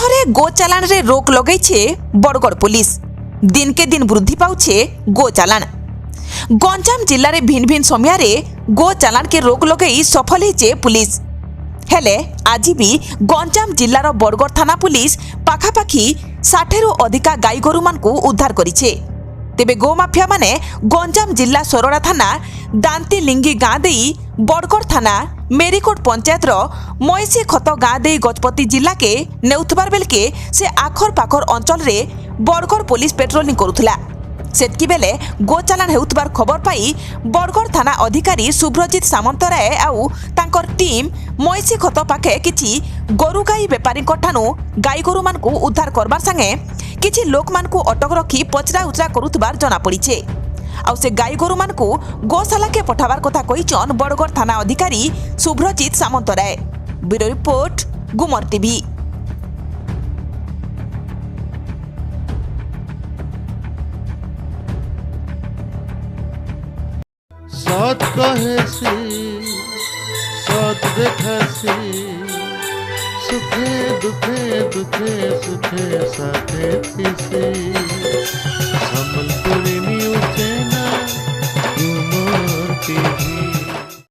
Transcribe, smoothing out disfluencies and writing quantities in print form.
देशरे गो चालान रे रोक लगैछे बरगड़ पुलिस। दिन के दिन वृद्धि पाउछे गो चालान। गंजाम जिल्ला रे भिन्न भिन्न समय रे गो चालान के रोक लगई सफल हेचे पुलिस। हेले आज भी गंजाम जिल्लार बरगड़ थाना पुलिस पाखापाखी 60 रु अधिका गाई गोरु मानकु उद्धार करिछे। तेबे गो माफिया माने गंजाम जिल्ला सोरडा थाना दांती लिंगी गाँ देई बरगड़ थाना मेरीकोट पंचायत मईसी खत गाँ देई गजपति जिल्ला के नेउथबार बेलके से आखर पाखर अंचल रे बरगड़ पुलिस पेट्रोलिंग करुथला। सेतकी बेले गो चालान हेउथबार खबर पाई बरगड़ थाना अधिकारी शुभ्रजित सामंतराय आउ तांकर टीम मईसी खत पाखे किछि गोरु गाई बेपारी ठानु गाई गोरु मानकु उद्धार करबार संगे किछि लोक मानकु अटक रखी पचरा उचरा करुथबार जना पड़िछे। आउ से गाई गोरु मानकु गोशाला के पठाबार कथा कहिचन बरगड़ थाना अधिकारी शुभ्रजित सामंतराय। ब्यूरो रिपोर्ट गुमर टीवी। सत कहेसी सत देखासी सुखे दुखे दुखे सुखे साथे थीसी संभल